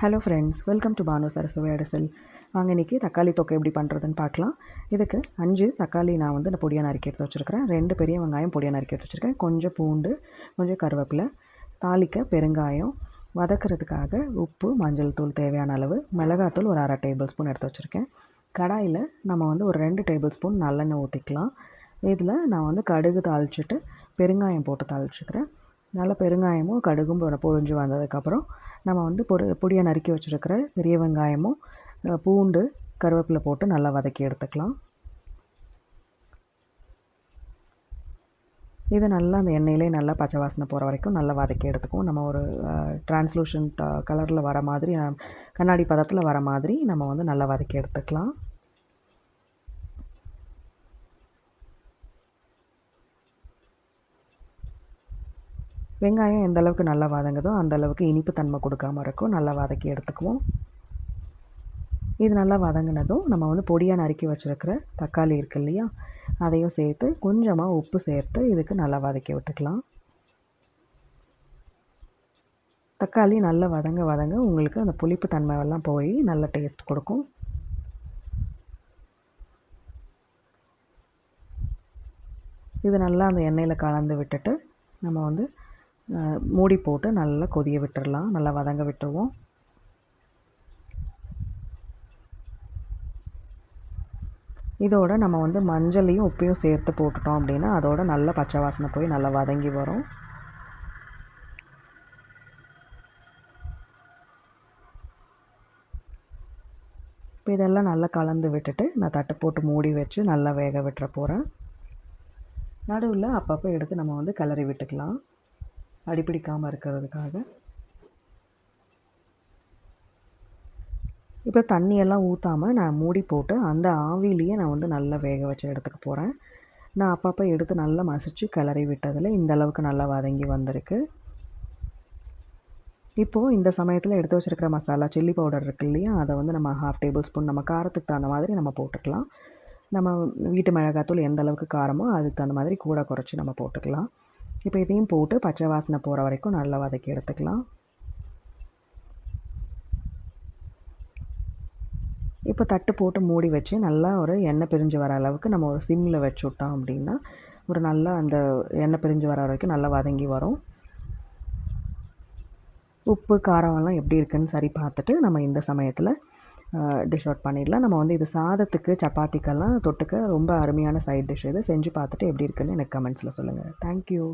Hello friends, welcome to Banu சரசுவை அடசல். வாங்க இன்றைக்கி தக்காளி தொக்கை எப்படி பண்ணுறதுன்னு பார்க்கலாம். இதுக்கு 5 தக்காளி நான் வந்து இந்த பொடியாக நறுக்கி எடுத்து வச்சுருக்கிறேன். 2 பெரிய வெங்காயம் பொடியாக நறுக்கி எடுத்து வச்சுருக்கேன். கொஞ்சம் பூண்டு, கொஞ்சம் கருவேப்பிலை, தாளிக்க பெருங்காயம், வதக்கிறதுக்காக உப்பு, மஞ்சள் தூள் தேவையான அளவு, மிளகாத்தூள் ஒரு 1/2 டேபிள் ஸ்பூன் எடுத்து வச்சுருக்கேன். கடாயில் நம்ம வந்து ஒரு 2 டேபிள் ஸ்பூன் நல்லெண்ணெய் ஊற்றிக்கலாம். இதில் நான் வந்து கடுகு தாளிச்சிட்டு பெருங்காயம் போட்டு தாளிச்சுக்கிறேன். நல்லா பெருங்காயமும் கடுகும் பொரிஞ்சு வந்ததுக்கப்புறம் நம்ம வந்து பொடியாக நறுக்கி வச்சுருக்கிற பெரிய வெங்காயமும் பூண்டு கருவேப்பிலை போட்டு நல்லா வதக்கி எடுத்துக்கலாம். இது நல்லா அந்த எண்ணெயிலே நல்லா பச்சை வாசனை போகிற வரைக்கும் நல்லா வதக்கி எடுத்துக்குவோம். நம்ம ஒரு டிரான்ஸ்லூஷன்ட் கலரில் வர மாதிரி, கண்ணாடி பதத்தில் வர மாதிரி நம்ம வந்து நல்லா வதக்கி எடுத்துக்கலாம். வெங்காயம் எந்த அளவுக்கு நல்லா வதங்குதோ அந்த அளவுக்கு இனிப்பு தன்மை கொடுக்காமல் இருக்கும். நல்லா வதக்கி எடுத்துக்குவோம். இது நல்லா வதங்கினதும் நம்ம வந்து பொடியாக நறுக்கி வச்சுருக்கிற தக்காளி இருக்குது இல்லையா, அதையும் சேர்த்து கொஞ்சமாக உப்பு சேர்த்து இதுக்கு நல்லா வதக்கி விட்டுக்கலாம். தக்காளி நல்லா வதங்க உங்களுக்கு அந்த புளிப்பு தன்மையெல்லாம் போய் நல்ல டேஸ்ட் கொடுக்கும். இது நல்லா அந்த எண்ணெயில் கலந்து விட்டுட்டு நம்ம வந்து மூடி போட்டு நல்லா கொதிய விட்டுடலாம். நல்லா வதங்க விட்டுருவோம். இதோட நம்ம வந்து மஞ்சளையும் உப்பையும் சேர்த்து போட்டுட்டோம் அப்படின்னா அதோட நல்ல பச்சை வாசனை போய் நல்லா வதங்கி வரும். இப்போ இதெல்லாம் நல்லா கலந்து விட்டுட்டு நான் தட்டை போட்டு மூடி வச்சு நல்லா வேக விட்டுற போகிறேன். நடுவில் அப்பப்போ எடுத்து நம்ம வந்து கிளறி விட்டுக்கலாம், அடிப்பிடிக்காமல் இருக்கிறதுக்காக. இப்போ தண்ணியெல்லாம் ஊற்றாமல் நான் மூடி போட்டு அந்த ஆவிலேயே நான் வந்து நல்லா வேக வச்சு எடுத்துக்க போகிறேன். நான் அப்பப்போ எடுத்து நல்லா மசிச்சு கிளறி விட்டதில் இந்த அளவுக்கு நல்லா வதங்கி வந்திருக்கு. இப்போது இந்த சமயத்தில் எடுத்து வச்சுருக்கிற மசாலா சில்லி பவுடர் இருக்குது இல்லையா, அதை வந்து நம்ம 1/2 டேபிள் ஸ்பூன் நம்ம காரத்துக்கு தகுந்த மாதிரி நம்ம போட்டுக்கலாம். நம்ம வீட்டு மிளகாத்தூள் எந்த அளவுக்கு காரமோ அதுக்கு தகுந்த மாதிரி கூட குறைச்சி நம்ம போட்டுக்கலாம். இப்போ இதையும் போட்டு பச்சை வாசனை போகிற வரைக்கும் நல்லா வதக்கி எடுத்துக்கலாம். இப்போ தட்டு போட்டு மூடி வச்சு நல்லா ஒரு எண்ணெய் பிரிஞ்சு வர அளவுக்கு நம்ம ஒரு சிம்மில் வச்சு விட்டோம் அப்படின்னா ஒரு நல்லா அந்த எண்ணெய் பிரிஞ்சு வர வரைக்கும் நல்லா வதங்கி வரும். உப்பு காரமெல்லாம் எப்படி இருக்குதுன்னு சரி பார்த்துட்டு நம்ம இந்த சமயத்தில் டிஷ் அவுட் பண்ணிடலாம். நம்ம வந்து இது சாதத்துக்கு சப்பாத்திக்கெல்லாம் தொட்டுக்க ரொம்ப அருமையான சைட் டிஷ். இது செஞ்சு பார்த்துட்டு எப்படி இருக்குன்னு எனக்கு கமெண்ட்ஸில் சொல்லுங்கள். தேங்க்யூ.